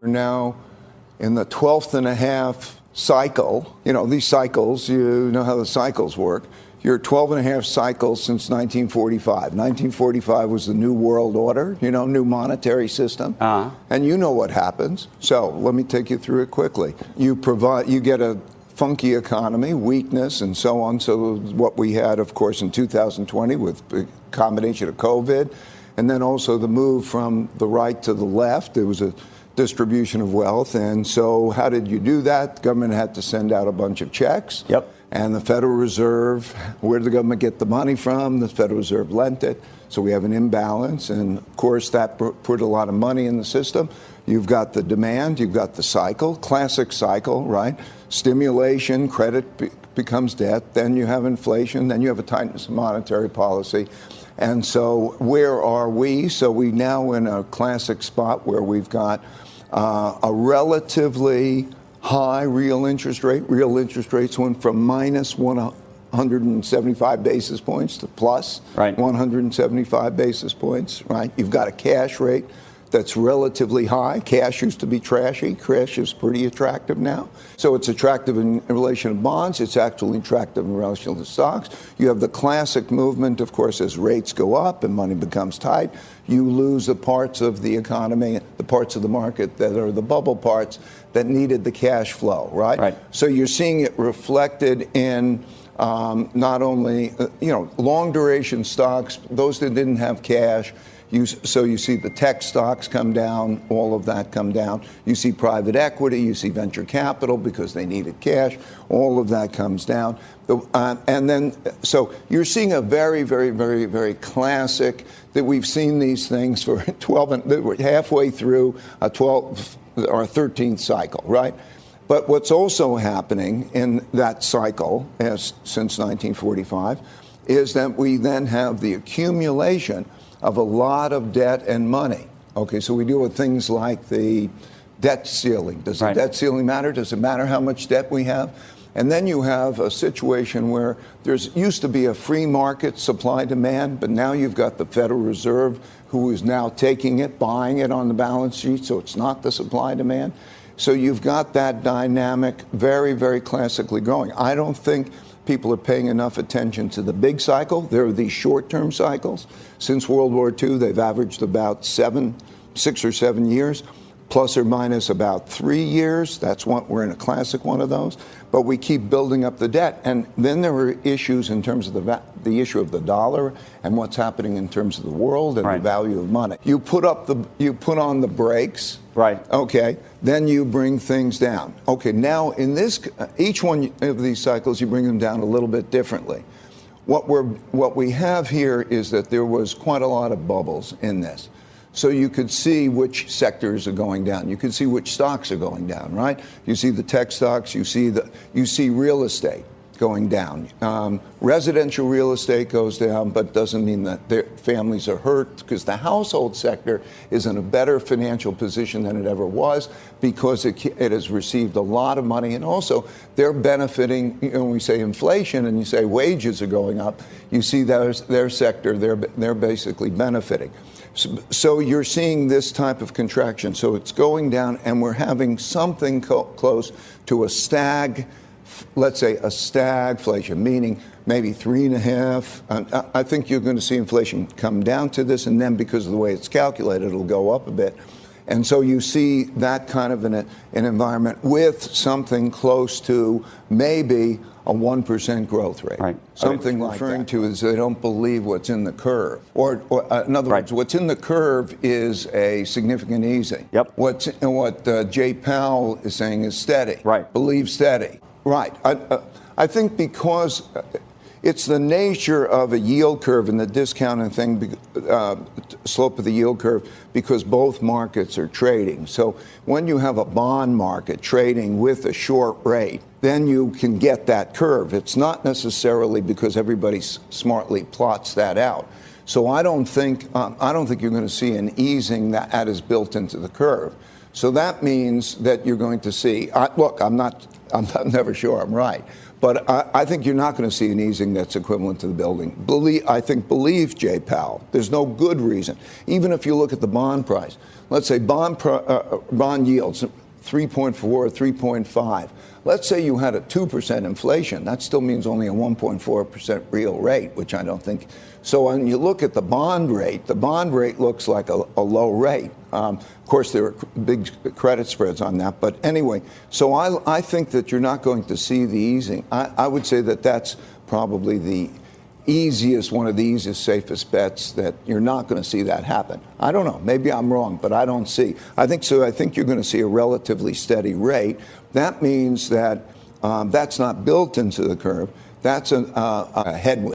Now in the 12th and a half cycle, these cycles, you know how the cycles work. You're 12 and a half cycles since 1945. 1945 was the New World Order, new monetary system. And you know what happens. So let me take you through it quickly. You get a funky economy, weakness, and so on. So what we had, of course, in 2020 with the combination of COVID, and then also the move from the right to the left. There was a distribution of wealth. And so how did you do that? The government had to send out a bunch of checks. Yep. And the Federal Reserve, where did the government get the money from? The Federal Reserve lent it. So we have an imbalance. And of course, that put a lot of money in the system. You've got the demand, you've got the cycle, classic cycle, right? Stimulation, credit becomes debt, then you have inflation, then you have a tightness of monetary policy. And so where are we? So we now in a classic spot where we've got a relatively high real interest rate. Real interest rates went from minus 175 basis points to plus 175 basis points, right? You've got a cash rate that's relatively high. Cash used to be trashy. Cash is pretty attractive now. So it's attractive in relation to bonds. It's actually attractive in relation to stocks. You have the classic movement, of course, as rates go up and money becomes tight. You lose the parts of the economy, the parts of the market that are the bubble parts that needed the cash flow, right? So you're seeing it reflected in not only, long duration stocks, those that didn't have cash. So you see the tech stocks come down, all of that come down. You see private equity, you see venture capital because they needed cash. All of that comes down. And then, so you're seeing a very, very, very, very classic that we've seen these things for 12, and halfway through a 12 or 13th cycle, right? But what's also happening in that cycle, since 1945, is that we then have the accumulation of a lot of debt and money. Okay, so we deal with things like the debt ceiling. Does the debt ceiling matter? Does it matter how much debt we have? And then you have a situation where there's used to be a free market supply demand, but now you've got the Federal Reserve who is now taking it, buying it on the balance sheet, so it's not the supply demand. So you've got that dynamic very, very classically going. I don't think people are paying enough attention to the big cycle. There are these short-term cycles. Since World War II, they've averaged about 6 or 7 years, plus or minus about 3 years. That's what we're in a classic one of those. But we keep building up the debt. And then there are issues in terms of the issue of the dollar and what's happening in terms of the world and the value of money. You put on the brakes. Okay. Then you bring things down. Okay. Now in each one of these cycles, you bring them down a little bit differently. What we have here is that there was quite a lot of bubbles in this. So you could see which sectors are going down. You could see which stocks are going down, right? You see the tech stocks. You see real estate going down. Residential real estate goes down, but doesn't mean that their families are hurt, because the household sector is in a better financial position than it ever was because it has received a lot of money. And also, they're benefiting. When we say inflation and you say wages are going up, you see their sector, they're basically benefiting. So you're seeing this type of contraction. So it's going down, and we're having something close to let's say a stagflation, meaning maybe 3.5. I think you're going to see inflation come down to this, and then because of the way it's calculated, it'll go up a bit. And so you see that kind of an environment with something close to maybe a 1% growth rate. Something like referring to is they don't believe what's in the curve. Or in other words, what's in the curve is a significant easing. What Jay Powell is saying is steady. Believe steady. I think because it's the nature of a yield curve and the discounting thing, slope of the yield curve, because both markets are trading. So when you have a bond market trading with a short rate, then you can get that curve. It's not necessarily because everybody smartly plots that out. So I don't think you're going to see an easing that is built into the curve. So that means that you're going to see. Look, I'm never sure I'm right. But I think you're not going to see an easing that's equivalent to the building. Believe Jay Powell. There's no good reason. Even if you look at the bond price, let's say bond yields 3.4, 3.5. Let's say you had a 2% inflation. That still means only a 1.4% real rate, which I don't think. So when you look at the bond rate looks like a low rate. Of course, there are big credit spreads on that. But anyway, so I think that you're not going to see the easing. I would say that that's probably one of the easiest, safest bets, that you're not going to see that happen. I don't know. Maybe I'm wrong, but I don't see. I think you're going to see a relatively steady rate. That means that that's not built into the curve. That's a headwind.